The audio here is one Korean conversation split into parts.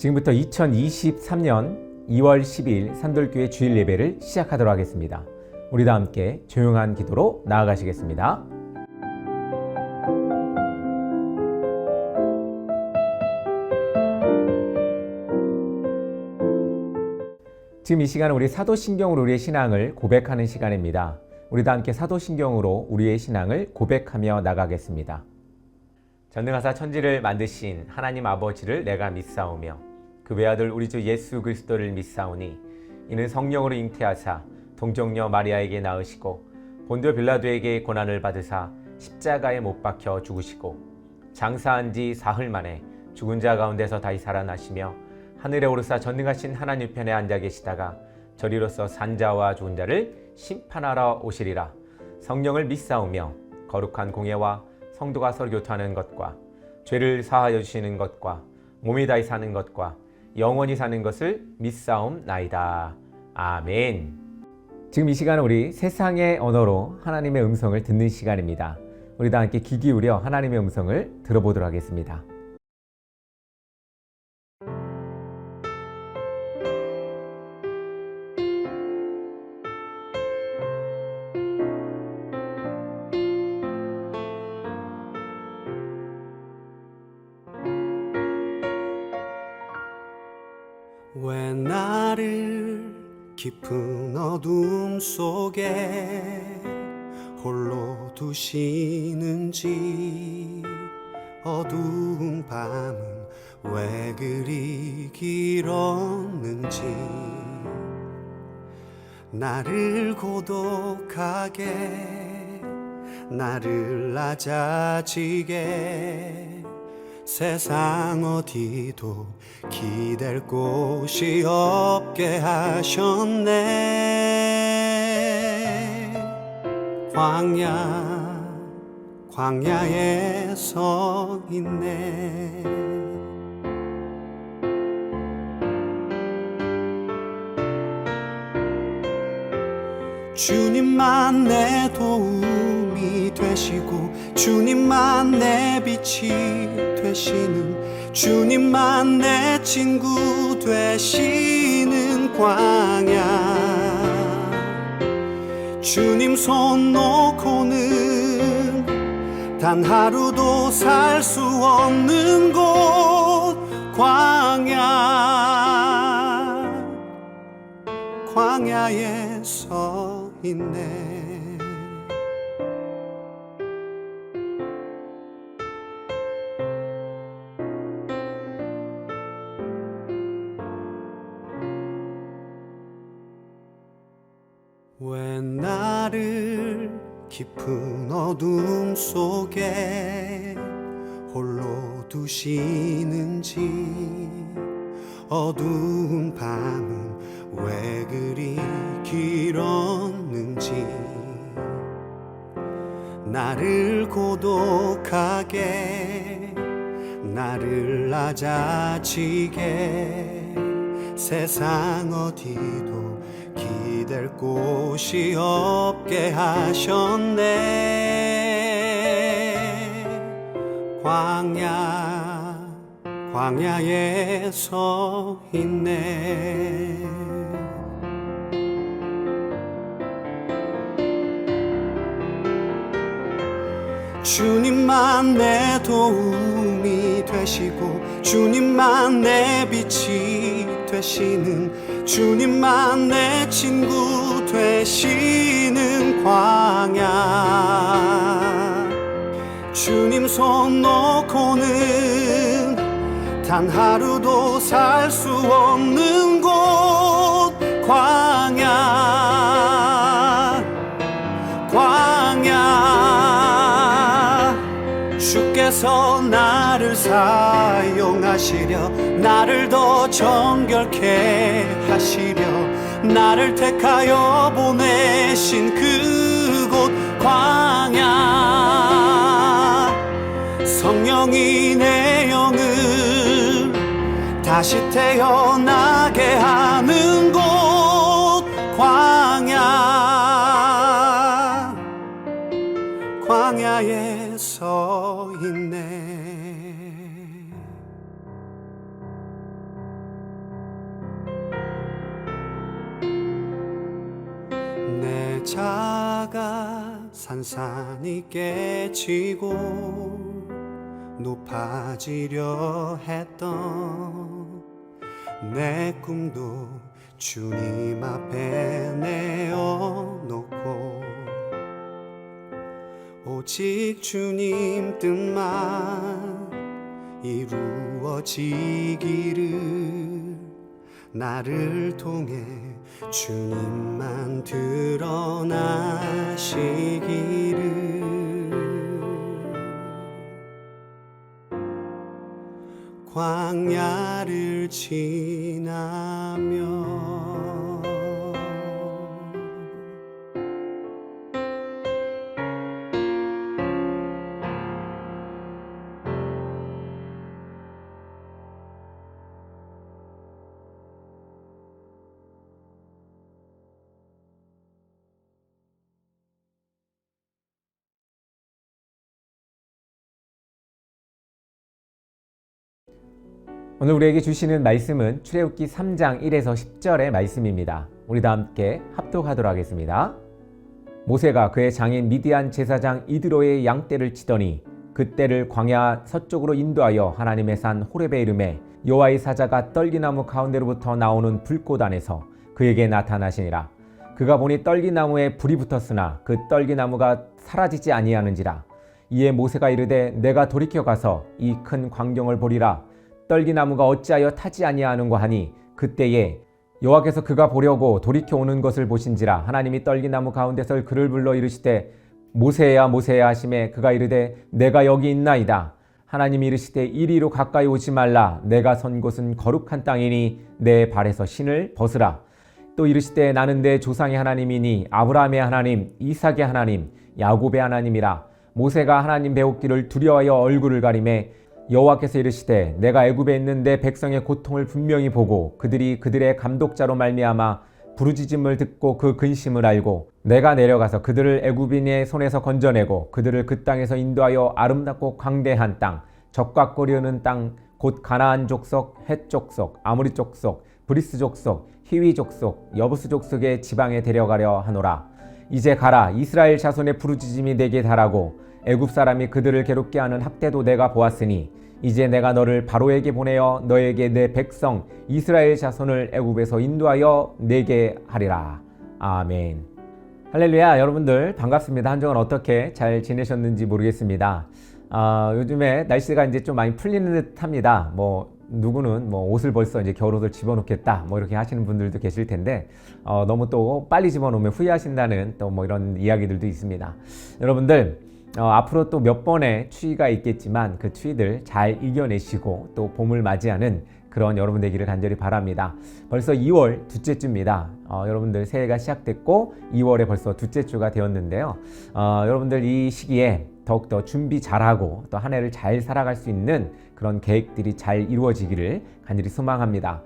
지금부터 2023년 2월 10일 산돌교회 주일 예배를 시작하도록 하겠습니다. 우리 다 함께 조용한 기도로 나아가시겠습니다. 지금 이 시간은 우리 사도신경으로 우리의 신앙을 고백하는 시간입니다. 우리 다 함께 사도신경으로 우리의 신앙을 고백하며 나가겠습니다. 전능하사 천지를 만드신 하나님 아버지를 내가 믿사오며 그 외아들 우리 주 예수 그리스도를 믿사오니 이는 성령으로 잉태하사 동정녀 마리아에게 낳으시고 본디오 빌라도에게 고난을 받으사 십자가에 못 박혀 죽으시고 장사한 지 사흘 만에 죽은 자 가운데서 다시 살아나시며 하늘에 오르사 전능하신 하나님 편에 앉아 계시다가 저리로서 산자와 죽은 자를 심판하러 오시리라. 성령을 믿사오며 거룩한 공예와 성도가 서로 교통하는 것과 죄를 사하여 주시는 것과 몸이 다히 사는 것과 영원히 사는 것을 믿사옵나이다. 아멘. 지금 이 시간은 우리 세상의 언어로 하나님의 음성을 듣는 시간입니다. 우리 다 함께 귀 기울여 하나님의 음성을 들어보도록 하겠습니다. 왜 나를 깊은 어둠 속에 홀로 두시는지, 어두운 밤은 왜 그리 길었는지, 나를 고독하게 나를 낮아지게 세상 어디도 기댈 곳이 없게 하셨네. 광야에 서 있네. 주님만 내 도움이 되시고 주님만 내 빛이 되시는, 주님만 내 친구 되시는 광야. 주님 손 놓고는 단 하루도 살 수 없는 곳, 광야에 서 있네. 왜 나를 깊은 어둠 속에 홀로 두시는지, 어두운 밤은 왜 그리 길었는지, 나를 고독하게 나를 낮아지게 세상 어디도 기댈 곳이 없게 하셨네. 광야에 서 있네. 주님만 내 도움이 되시고 주님만 내 빛이 되시는, 주님만 내 친구 되시는 광야. 주님 손 놓고는 단 하루도 살 수 없는 곳, 광야. 주께서 나를 사용하시려, 나를 더 정결케 하시려, 나를 택하여 보내신 그곳 광야. 성령이 내 영을 다시 태어나게 하는 곳, 광야에 서 있네. 열차가 산산이 깨지고 높아지려 했던 내 꿈도 주님 앞에 내어놓고 오직 주님 뜻만 이루어지기를 나를 통해 주님만 드러나시기를 광야를 지나며 오늘 우리에게 주시는 말씀은 출애굽기 3장 1에서 10절의 말씀입니다. 우리 다 함께 합독하도록 하겠습니다. 모세가 그의 장인 미디안 제사장 이드로의 양떼를 치더니 그 떼를 광야 서쪽으로 인도하여 하나님의 산 호렙에 이르매 여호와의 사자가 떨기나무 가운데로부터 나오는 불꽃 안에서 그에게 나타나시니라. 그가 보니 떨기나무에 불이 붙었으나 그 떨기나무가 사라지지 아니하는지라. 이에 모세가 이르되 내가 돌이켜 가서 이 큰 광경을 보리라. 떨기나무가 어찌하여 타지 아니하는고 하니 그때에 여호와께서 그가 보려고 돌이켜 오는 것을 보신지라. 하나님이 떨기나무 가운데서 그를 불러 이르시되 모세야 모세야 하시매 그가 이르되 내가 여기 있나이다. 하나님이 이르시되 이리로 가까이 오지 말라. 내가 선 곳은 거룩한 땅이니 내 발에서 신을 벗으라. 또 이르시되 나는 내 조상의 하나님이니 아브라함의 하나님 이삭의 하나님 야곱의 하나님이라. 모세가 하나님 배웠기를 두려워하여 얼굴을 가리매 여호와께서 이르시되 내가 애굽에 있는 내 백성의 고통을 분명히 보고 그들이 그들의 감독자로 말미암아 부르짖음을 듣고 그 근심을 알고 내가 내려가서 그들을 애굽인의 손에서 건져내고 그들을 그 땅에서 인도하여 아름답고 광대한 땅 적과 꿀이 땅 곧 가나안 족속, 헷 족속, 아모리 족속, 브리스 족속, 히위 족속, 여부스 족속의 지방에 데려가려 하노라. 이제 가라. 이스라엘 자손의 부르짖음이 내게 달하고 애굽 사람이 그들을 괴롭게 하는 학대도 내가 보았으니 이제 내가 너를 바로에게 보내어 너에게 내 백성 이스라엘 자손을 애굽에서 인도하여 내게 하리라. 아멘. 할렐루야. 여러분들 반갑습니다. 한 주간 어떻게 잘 지내셨는지 모르겠습니다. 요즘에 날씨가 이제 좀 많이 풀리는 듯합니다. 누구는 옷을 벌써 이제 겨울옷을 집어넣겠다 이렇게 하시는 분들도 계실 텐데 너무 또 빨리 집어넣으면 후회하신다는 또 이런 이야기들도 있습니다. 여러분들 앞으로 또 몇 번의 추위가 있겠지만 그 추위들 잘 이겨내시고 또 봄을 맞이하는 그런 여러분 되기를 간절히 바랍니다. 벌써 2월 둘째 주입니다. 여러분들 새해가 시작됐고 2월에 벌써 둘째 주가 되었는데요. 여러분들 이 시기에 더욱더 준비 잘하고 또 한 해를 잘 살아갈 수 있는 그런 계획들이 잘 이루어지기를 간절히 소망합니다.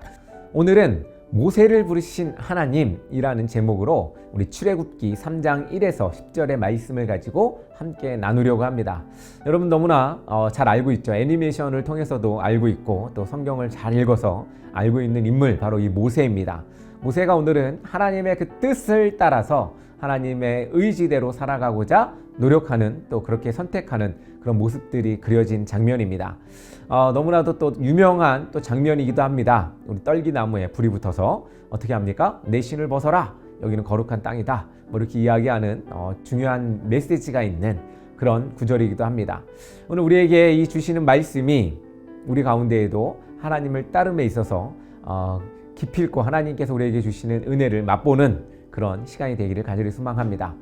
오늘은 모세를 부르신 하나님이라는 제목으로 우리 출애굽기 3장 1에서 10절의 말씀을 가지고 함께 나누려고 합니다. 여러분 너무나 잘 알고 있죠. 애니메이션을 통해서도 알고 있고 또 성경을 잘 읽어서 알고 있는 인물 바로 이 모세입니다. 모세가 오늘은 하나님의 그 뜻을 따라서 하나님의 의지대로 살아가고자 노력하는 또 그렇게 선택하는 그런 모습들이 그려진 장면입니다. 너무나도 또 유명한 또 장면이기도 합니다. 우리 떨기나무에 불이 붙어서 어떻게 합니까? 내 신을 벗어라. 여기는 거룩한 땅이다. 이렇게 이야기하는 중요한 메시지가 있는 그런 구절이기도 합니다. 오늘 우리에게 이 주시는 말씀이 우리 가운데에도 하나님을 따름에 있어서 기필코 하나님께서 우리에게 주시는 은혜를 맛보는 그런 시간이 되기를 간절히 소망합니다.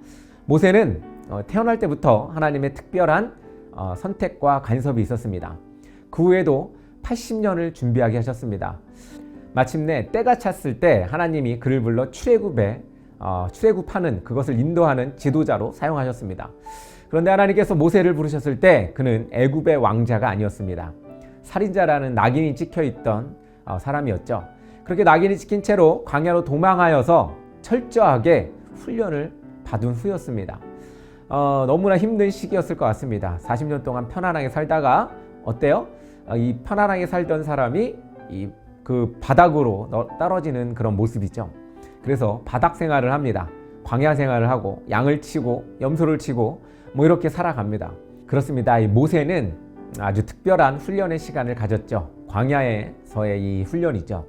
모세는 태어날 때부터 하나님의 특별한 선택과 간섭이 있었습니다. 그 후에도 80년을 준비하게 하셨습니다. 마침내 때가 찼을 때 하나님이 그를 불러 출애굽하는 그것을 인도하는 지도자로 사용하셨습니다. 그런데 하나님께서 모세를 부르셨을 때 그는 애굽의 왕자가 아니었습니다. 살인자라는 낙인이 찍혀있던 사람이었죠. 그렇게 낙인이 찍힌 채로 광야로 도망하여서 철저하게 훈련을 받은 후였습니다. 너무나 힘든 시기였을 것 같습니다. 40년 동안 편안하게 살다가 어때요? 이 편안하게 살던 사람이 그 바닥으로 떨어지는 그런 모습이죠. 그래서 바닥 생활을 합니다. 광야 생활을 하고 양을 치고 염소를 치고 뭐 이렇게 살아갑니다. 그렇습니다. 이 모세는 아주 특별한 훈련의 시간을 가졌죠. 광야에서의 이 훈련이죠.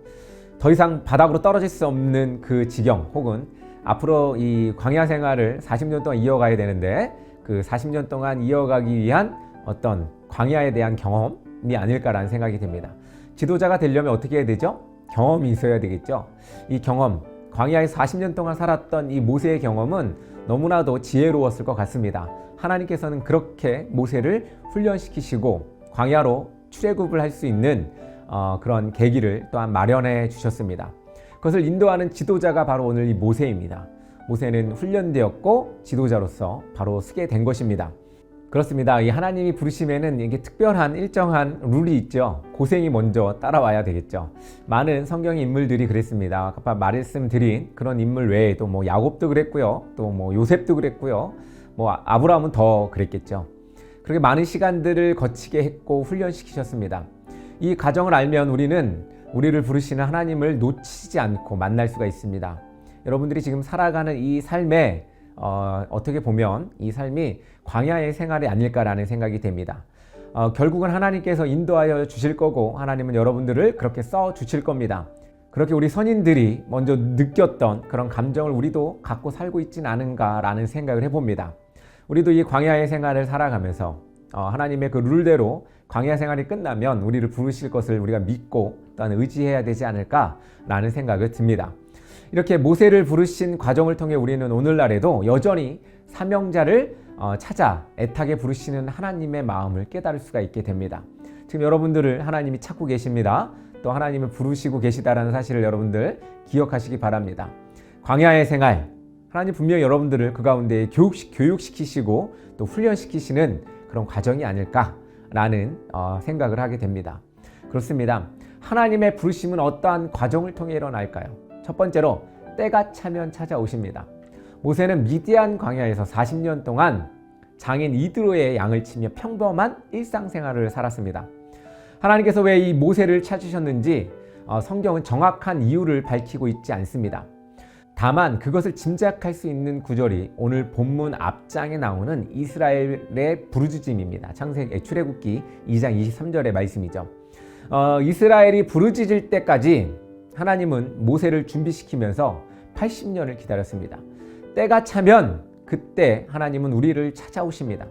더 이상 바닥으로 떨어질 수 없는 그 지경, 혹은 앞으로 이 광야 생활을 40년 동안 이어가야 되는데 그 40년 동안 이어가기 위한 어떤 광야에 대한 경험이 아닐까라는 생각이 듭니다. 지도자가 되려면 어떻게 해야 되죠? 경험이 있어야 되겠죠. 이 경험, 광야에서 40년 동안 살았던 이 모세의 경험은 너무나도 지혜로웠을 것 같습니다. 하나님께서는 그렇게 모세를 훈련시키시고 광야로 출애굽을 할 수 있는 그런 계기를 또한 마련해 주셨습니다. 그것을 인도하는 지도자가 바로 오늘 이 모세입니다. 모세는 훈련되었고 지도자로서 바로 서게 된 것입니다. 그렇습니다. 이 하나님이 부르심에는 이게 특별한 일정한 룰이 있죠. 고생이 먼저 따라와야 되겠죠. 많은 성경의 인물들이 그랬습니다. 아까 말씀드린 그런 인물 외에도 뭐 야곱도 그랬고요, 또 뭐 요셉도 그랬고요, 뭐 아브라함은 더 그랬겠죠. 그렇게 많은 시간들을 거치게 했고 훈련시키셨습니다. 이 과정을 알면 우리를 부르시는 하나님을 놓치지 않고 만날 수가 있습니다. 여러분들이 지금 살아가는 이 삶에 어떻게 보면 이 삶이 광야의 생활이 아닐까라는 생각이 됩니다. 결국은 하나님께서 인도하여 주실 거고 하나님은 여러분들을 그렇게 써 주실 겁니다. 그렇게 우리 선인들이 먼저 느꼈던 그런 감정을 우리도 갖고 살고 있진 않은가라는 생각을 해봅니다. 우리도 이 광야의 생활을 살아가면서 하나님의 그 룰대로 광야 생활이 끝나면 우리를 부르실 것을 우리가 믿고 또한 의지해야 되지 않을까라는 생각을 듭니다. 이렇게 모세를 부르신 과정을 통해 우리는 오늘날에도 여전히 사명자를 찾아 애타게 부르시는 하나님의 마음을 깨달을 수가 있게 됩니다. 지금 여러분들을 하나님이 찾고 계십니다. 또 하나님을 부르시고 계시다라는 사실을 여러분들 기억하시기 바랍니다. 광야의 생활, 하나님 분명히 여러분들을 그 가운데 교육시키시고 또 훈련시키시는 그런 과정이 아닐까라는 생각을 하게 됩니다. 그렇습니다. 하나님의 부르심은 어떠한 과정을 통해 일어날까요? 첫 번째로 때가 차면 찾아오십니다. 모세는 미디안 광야에서 40년 동안 장인 이드로의 양을 치며 평범한 일상생활을 살았습니다. 하나님께서 왜 이 모세를 찾으셨는지 성경은 정확한 이유를 밝히고 있지 않습니다. 다만 그것을 짐작할 수 있는 구절이 오늘 본문 앞장에 나오는 이스라엘의 부르짖음입니다. 출애굽기 2장 23절의 말씀이죠. 이스라엘이 부르짖을 때까지 하나님은 모세를 준비시키면서 80년을 기다렸습니다. 때가 차면 그때 하나님은 우리를 찾아오십니다.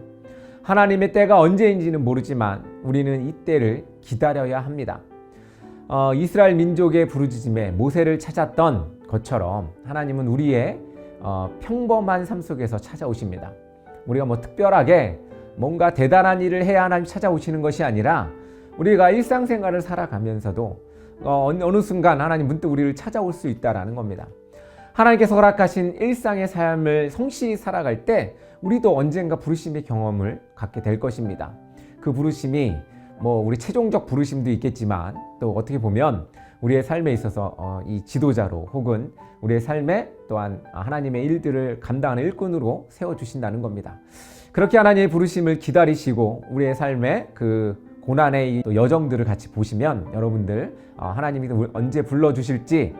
하나님의 때가 언제인지는 모르지만 우리는 이 때를 기다려야 합니다. 이스라엘 민족의 부르짖음에 모세를 찾았던 것처럼 하나님은 우리의 평범한 삶 속에서 찾아오십니다. 우리가 뭐 특별하게 뭔가 대단한 일을 해야 하나님 찾아오시는 것이 아니라 우리가 일상생활을 살아가면서도 어느 순간 하나님 문득 우리를 찾아올 수 있다는 겁니다. 하나님께서 허락하신 일상의 삶을 성실히 살아갈 때 우리도 언젠가 부르심의 경험을 갖게 될 것입니다. 그 부르심이 뭐 우리 최종적 부르심도 있겠지만 또 어떻게 보면 우리의 삶에 있어서 이 지도자로 혹은 우리의 삶에 또한 하나님의 일들을 감당하는 일꾼으로 세워주신다는 겁니다. 그렇게 하나님의 부르심을 기다리시고 우리의 삶에 그 고난의 또 여정들을 같이 보시면 여러분들 하나님이 언제 불러주실지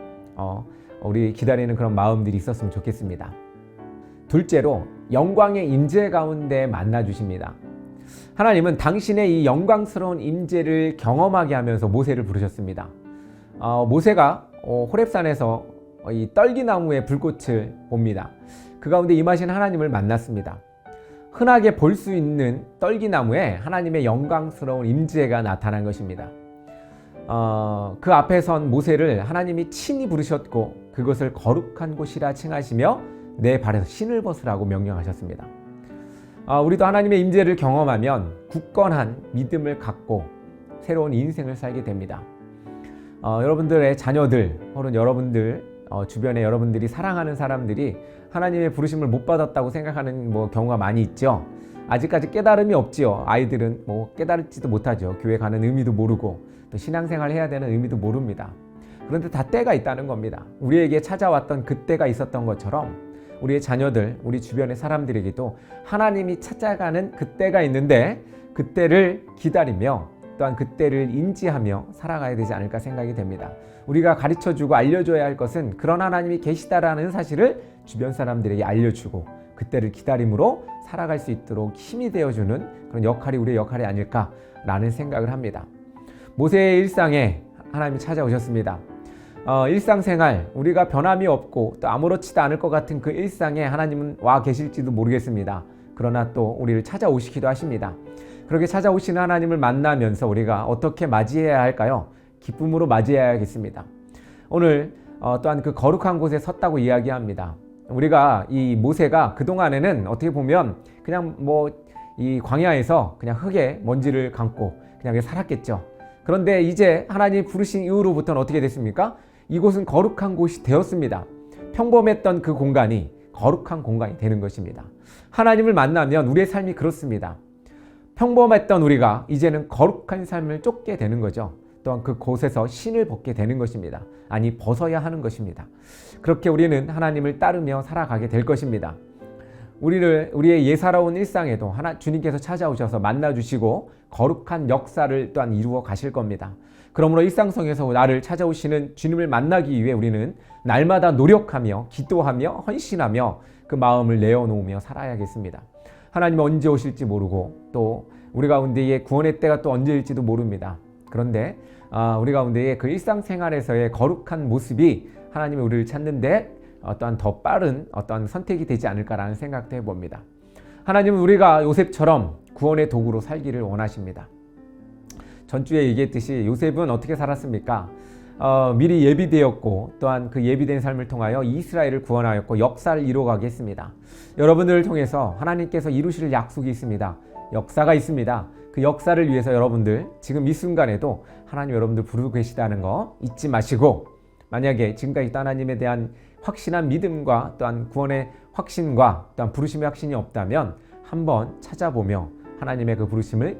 우리 기다리는 그런 마음들이 있었으면 좋겠습니다. 둘째로 영광의 임재 가운데 만나 주십니다. 하나님은 당신의 이 영광스러운 임재를 경험하게 하면서 모세를 부르셨습니다. 모세가 호렙산에서 이 떨기나무의 불꽃을 봅니다. 그 가운데 임하신 하나님을 만났습니다. 흔하게 볼 수 있는 떨기나무에 하나님의 영광스러운 임재가 나타난 것입니다. 그 앞에 선 모세를 하나님이 친히 부르셨고 그것을 거룩한 곳이라 칭하시며 내 발에서 신을 벗으라고 명령하셨습니다. 우리도 하나님의 임재를 경험하면 굳건한 믿음을 갖고 새로운 인생을 살게 됩니다. 여러분들의 자녀들 혹은 여러분들 주변에 여러분들이 사랑하는 사람들이 하나님의 부르심을 못 받았다고 생각하는 경우가 많이 있죠. 아직까지 깨달음이 없지요. 아이들은 깨달지도 못하죠. 교회 가는 의미도 모르고 또 신앙생활 해야 되는 의미도 모릅니다. 그런데 다 때가 있다는 겁니다. 우리에게 찾아왔던 그 때가 있었던 것처럼 우리의 자녀들, 우리 주변의 사람들에게도 하나님이 찾아가는 그 때가 있는데 그 때를 기다리며 또한 그 때를 인지하며 살아가야 되지 않을까 생각이 됩니다. 우리가 가르쳐주고 알려줘야 할 것은 그런 하나님이 계시다라는 사실을 주변 사람들에게 알려주고 그때를 기다림으로 살아갈 수 있도록 힘이 되어주는 그런 역할이 우리의 역할이 아닐까라는 생각을 합니다. 모세의 일상에 하나님이 찾아오셨습니다. 일상생활 우리가 변함이 없고 또 아무렇지도 않을 것 같은 그 일상에 하나님은 와 계실지도 모르겠습니다. 그러나 또 우리를 찾아오시기도 하십니다. 그렇게 찾아오시는 하나님을 만나면서 우리가 어떻게 맞이해야 할까요? 기쁨으로 맞이해야겠습니다. 오늘 또한 그 거룩한 곳에 섰다고 이야기합니다. 우리가 이 모세가 그동안에는 어떻게 보면 그냥 이 광야에서 그냥 흙에 먼지를 감고 그냥 살았겠죠. 그런데 이제 하나님 부르신 이후로부터는 어떻게 됐습니까? 이곳은 거룩한 곳이 되었습니다. 평범했던 그 공간이 거룩한 공간이 되는 것입니다. 하나님을 만나면 우리의 삶이 그렇습니다. 평범했던 우리가 이제는 거룩한 삶을 쫓게 되는 거죠. 또한 그곳에서 신을 벗게 되는 것입니다. 아니, 벗어야 하는 것입니다. 그렇게 우리는 하나님을 따르며 살아가게 될 것입니다. 우리의 예사로운 일상에도 주님께서 찾아오셔서 만나주시고 거룩한 역사를 또한 이루어 가실 겁니다. 그러므로 일상 속에서 나를 찾아오시는 주님을 만나기 위해 우리는 날마다 노력하며 기도하며 헌신하며 그 마음을 내어놓으며 살아야겠습니다. 하나님은 언제 오실지 모르고 또 우리 가운데의 구원의 때가 또 언제일지도 모릅니다. 그런데 우리 가운데의 그 일상생활에서의 거룩한 모습이 하나님이 우리를 찾는데 또한 더 빠른 어떤 선택이 되지 않을까라는 생각도 해봅니다. 하나님은 우리가 요셉처럼 구원의 도구로 살기를 원하십니다. 전주에 얘기했듯이 요셉은 어떻게 살았습니까? 미리 예비되었고 또한 그 예비된 삶을 통하여 이스라엘을 구원하였고 역사를 이루어가게 했습니다. 여러분들을 통해서 하나님께서 이루실 약속이 있습니다. 역사가 있습니다. 그 역사를 위해서 여러분들 지금 이 순간에도 하나님 여러분들 부르고 계시다는 거 잊지 마시고, 만약에 지금까지 하나님에 대한 확신한 믿음과 또한 구원의 확신과 또한 부르심의 확신이 없다면 한번 찾아보며 하나님의 그 부르심을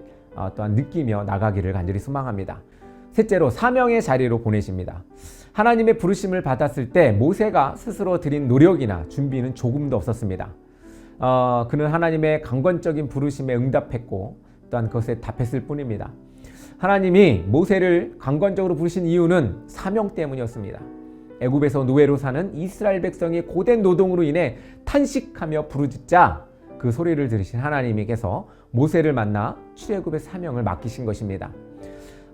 또한 느끼며 나가기를 간절히 소망합니다. 셋째로 사명의 자리로 보내십니다. 하나님의 부르심을 받았을 때 모세가 스스로 드린 노력이나 준비는 조금도 없었습니다. 그는 하나님의 강권적인 부르심에 응답했고 또한 그것에 답했을 뿐입니다. 하나님이 모세를 강권적으로 부르신 이유는 사명 때문이었습니다. 애굽에서 노예로 사는 이스라엘 백성의 고된 노동으로 인해 탄식하며 부르짖자 그 소리를 들으신 하나님께서 모세를 만나 출애굽의 사명을 맡기신 것입니다.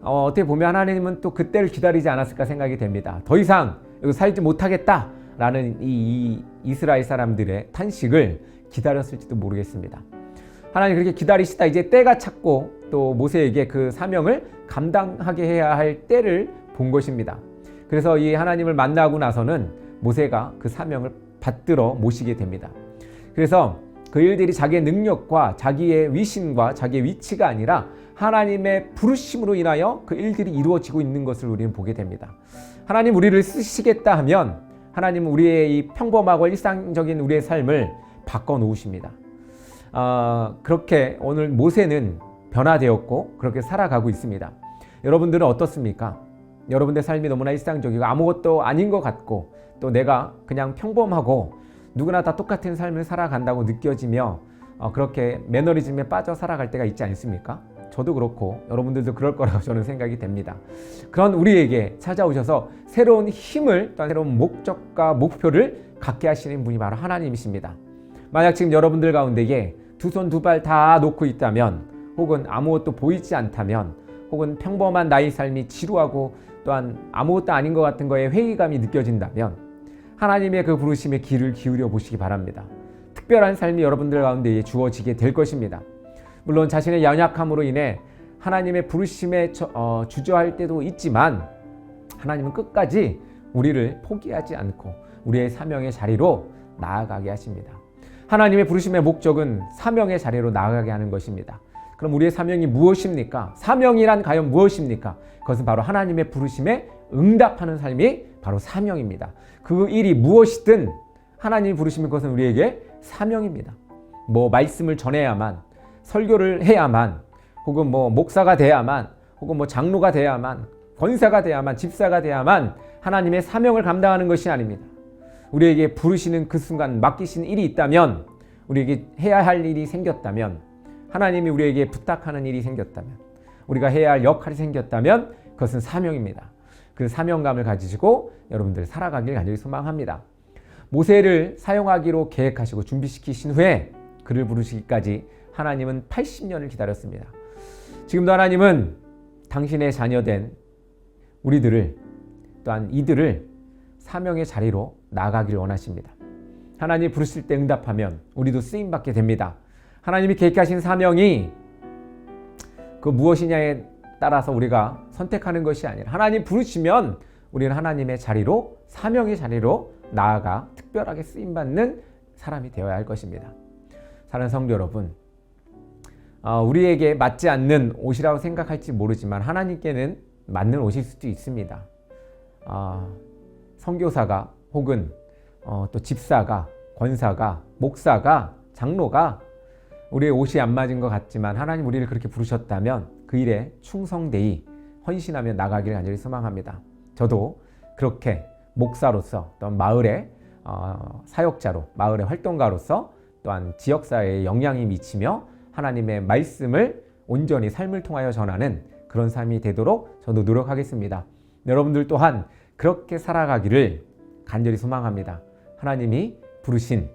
어떻게 보면 하나님은 또 그때를 기다리지 않았을까 생각이 됩니다. 더 이상 여기 살지 못하겠다라는 이 이스라엘 사람들의 탄식을 기다렸을지도 모르겠습니다. 하나님 그렇게 기다리시다 이제 때가 찼고 또 모세에게 그 사명을 감당하게 해야 할 때를 본 것입니다. 그래서 이 하나님을 만나고 나서는 모세가 그 사명을 받들어 모시게 됩니다. 그래서 그 일들이 자기의 능력과 자기의 위신과 자기의 위치가 아니라 하나님의 부르심으로 인하여 그 일들이 이루어지고 있는 것을 우리는 보게 됩니다. 하나님 우리를 쓰시겠다 하면 하나님은 우리의 이 평범하고 일상적인 우리의 삶을 바꿔놓으십니다. 그렇게 오늘 모세는 변화되었고 그렇게 살아가고 있습니다. 여러분들은 어떻습니까? 여러분의 삶이 너무나 일상적이고 아무것도 아닌 것 같고 또 내가 그냥 평범하고 누구나 다 똑같은 삶을 살아간다고 느껴지며 그렇게 매너리즘에 빠져 살아갈 때가 있지 않습니까? 저도 그렇고 여러분들도 그럴 거라고 저는 생각이 됩니다. 그런 우리에게 찾아오셔서 새로운 힘을 또한 새로운 목적과 목표를 갖게 하시는 분이 바로 하나님이십니다. 만약 지금 여러분들 가운데에 두 손 두 발 다 놓고 있다면 혹은 아무것도 보이지 않다면 혹은 평범한 나의 삶이 지루하고 또한 아무것도 아닌 것 같은 거에 회의감이 느껴진다면 하나님의 그 부르심에 귀를 기울여 보시기 바랍니다. 특별한 삶이 여러분들 가운데에 주어지게 될 것입니다. 물론 자신의 연약함으로 인해 하나님의 부르심에 주저할 때도 있지만 하나님은 끝까지 우리를 포기하지 않고 우리의 사명의 자리로 나아가게 하십니다. 하나님의 부르심의 목적은 사명의 자리로 나아가게 하는 것입니다. 그럼 우리의 사명이 무엇입니까? 사명이란 과연 무엇입니까? 그것은 바로 하나님의 부르심에 응답하는 삶이 바로 사명입니다. 그 일이 무엇이든 하나님이 부르시는 것은 우리에게 사명입니다. 말씀을 전해야만, 설교를 해야만, 혹은 목사가 돼야만, 혹은 장로가 돼야만, 권사가 돼야만, 집사가 돼야만 하나님의 사명을 감당하는 것이 아닙니다. 우리에게 부르시는 그 순간 맡기신 일이 있다면, 우리에게 해야 할 일이 생겼다면, 하나님이 우리에게 부탁하는 일이 생겼다면, 우리가 해야 할 역할이 생겼다면 그것은 사명입니다. 그 사명감을 가지시고 여러분들 살아가길 간절히 소망합니다. 모세를 사용하기로 계획하시고 준비시키신 후에 그를 부르시기까지 하나님은 80년을 기다렸습니다. 지금도 하나님은 당신의 자녀된 우리들을, 또한 이들을 사명의 자리로 나아가기를 원하십니다. 하나님 부르실 때 응답하면 우리도 쓰임받게 됩니다. 하나님이 계획하신 사명이 그 무엇이냐에 따라서 우리가 선택하는 것이 아니라 하나님 부르시면 우리는 하나님의 자리로, 사명의 자리로 나아가 특별하게 쓰임받는 사람이 되어야 할 것입니다. 사랑하는 성도 여러분, 우리에게 맞지 않는 옷이라고 생각할지 모르지만 하나님께는 맞는 옷일 수도 있습니다. 선교사가 혹은 또 집사가, 권사가, 목사가, 장로가 우리의 옷이 안 맞은 것 같지만 하나님 우리를 그렇게 부르셨다면 그 일에 충성되이 헌신하며 나가기를 간절히 소망합니다. 저도 그렇게 목사로서, 또한 마을의 사역자로, 마을의 활동가로서, 또한 지역사회에 영향이 미치며 하나님의 말씀을 온전히 삶을 통하여 전하는 그런 삶이 되도록 저도 노력하겠습니다. 여러분들 또한 그렇게 살아가기를 간절히 소망합니다. 하나님이 부르신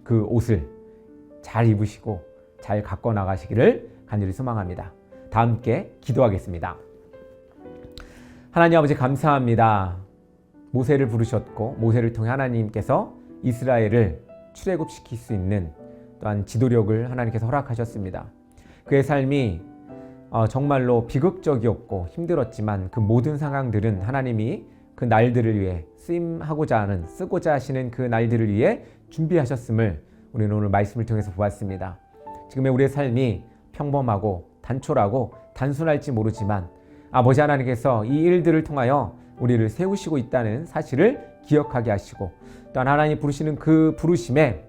그 옷을 잘 입으시고 잘 갖고 나가시기를 간절히 소망합니다. 다 함께 기도하겠습니다. 하나님 아버지 감사합니다. 모세를 부르셨고 모세를 통해 하나님께서 이스라엘을 출애굽시킬 수 있는 또한 지도력을 하나님께서 허락하셨습니다. 그의 삶이 정말로 비극적이었고 힘들었지만 그 모든 상황들은 하나님이 그 날들을 위해 쓰고자 하시는 그 날들을 위해 준비하셨음을 우리는 오늘 말씀을 통해서 보았습니다. 지금의 우리의 삶이 평범하고 단촐하고 단순할지 모르지만 아버지 하나님께서 이 일들을 통하여 우리를 세우시고 있다는 사실을 기억하게 하시고 또한 하나님 부르시는 그 부르심에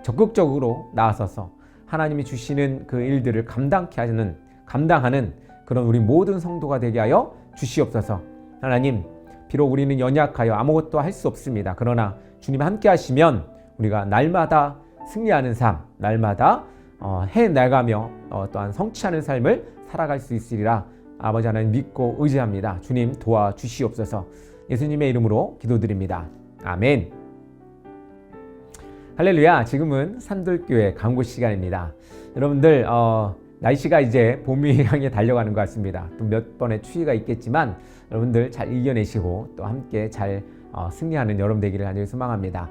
적극적으로 나아서서 하나님이 주시는 그 일들을 감당하는 그런 우리 모든 성도가 되게 하여 주시옵소서. 하나님, 비록 우리는 연약하여 아무것도 할 수 없습니다. 그러나 주님 함께 하시면 우리가 날마다 승리하는 삶, 날마다 해나가며 또한 성취하는 삶을 살아갈 수 있으리라 아버지 하나님 믿고 의지합니다. 주님 도와주시옵소서. 예수님의 이름으로 기도드립니다. 아멘. 할렐루야. 지금은 산돌교회 강구 시간입니다. 여러분들 날씨가 이제 봄이 향해 달려가는 것 같습니다. 또 몇 번의 추위가 있겠지만 여러분들 잘 이겨내시고 또 함께 잘 승리하는 여러분 되기를 간절히 소망합니다.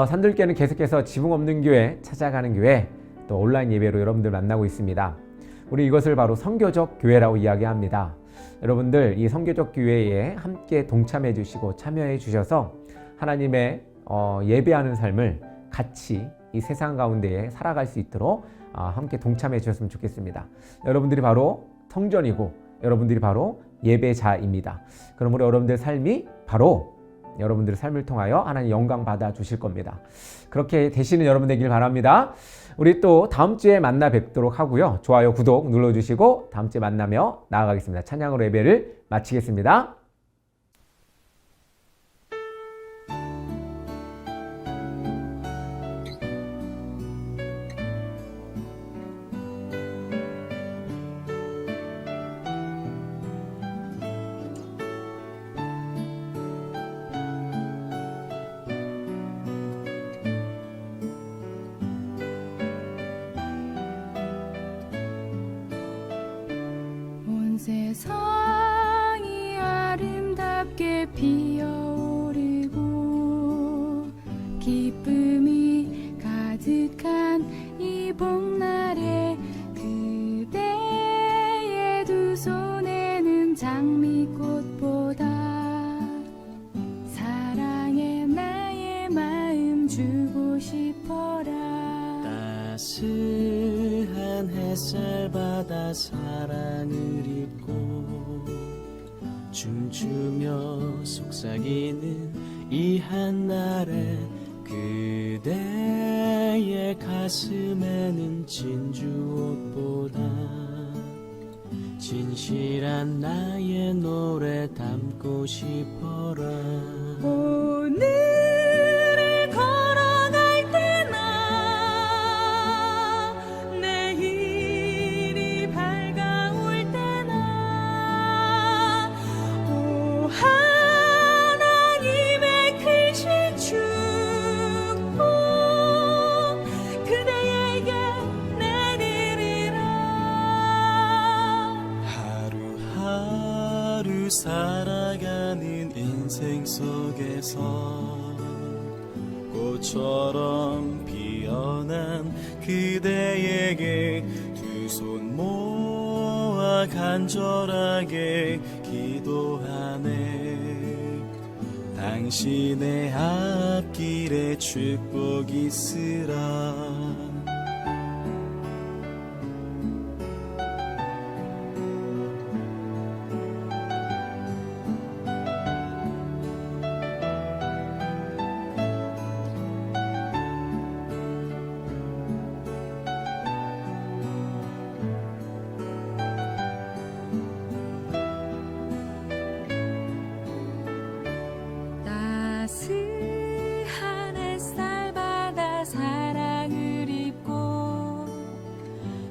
산돌교회는 계속해서 지붕 없는 교회, 찾아가는 교회, 또 온라인 예배로 여러분들 만나고 있습니다. 우리 이것을 바로 선교적 교회라고 이야기합니다. 여러분들 이 선교적 교회에 함께 동참해 주시고 참여해 주셔서 하나님의 예배하는 삶을 같이 이 세상 가운데에 살아갈 수 있도록 함께 동참해 주셨으면 좋겠습니다. 여러분들이 바로 성전이고 여러분들이 바로 예배자입니다. 그러므로 여러분들의 삶이 바로 여러분들의 삶을 통하여 하나님 영광 받아 주실 겁니다. 그렇게 되시는 여러분 되길 바랍니다. 우리 또 다음 주에 만나 뵙도록 하고요. 좋아요, 구독 눌러주시고 다음 주에 만나며 나아가겠습니다. 찬양으로 예배를 마치겠습니다. 세상이 아름답게 피어오르고 기쁨이 가득한 이 봄날에 그대의 두 손에는 장미꽃보다 사랑에 나의 마음 주고 싶어라. 따스한 햇살 받아 사랑을 입고 춤추며 속삭이는 이 한날에 그대의 가슴에는 진주옷보다 진실한 나의 노래 담고 싶어라. 오늘을 걸어갈 때나 내일이 밝아올 때나 오 하나님의 크신 주 살아가는 인생 속에서 꽃처럼 피어난 그대에게 두 손 모아 간절하게 기도하네. 당신의 앞길에 축복 있으라. 따스한 햇살 받아 사랑을 입고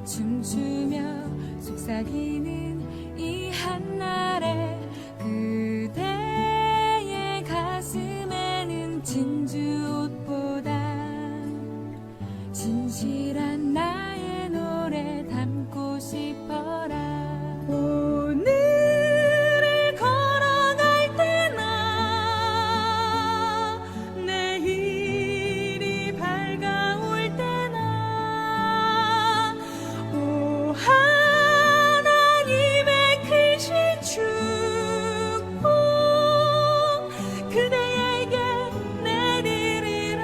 춤추며 속삭이는 이 한날에 그대의 가슴에는 진주옷보다 진실한 나의 노래 담고 싶어라. 오늘을 걸어갈 때나 내일이 밝아올 때나 오 하나님의 크신 축복 그대에게 내리리라.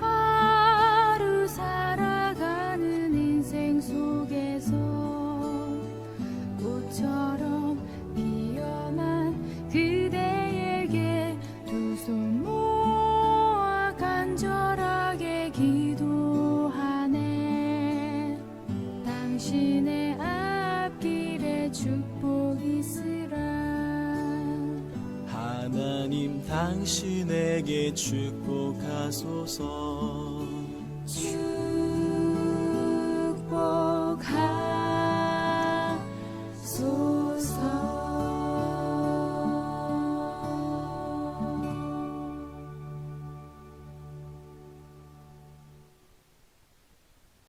하루하루 살아가는 인생 속에서 꽃처럼 피어난 그대에게 두 손 모아 간절하게 기도하네. 당신의 앞길에 축복 있으라. 하나님 당신에게 축복하소서.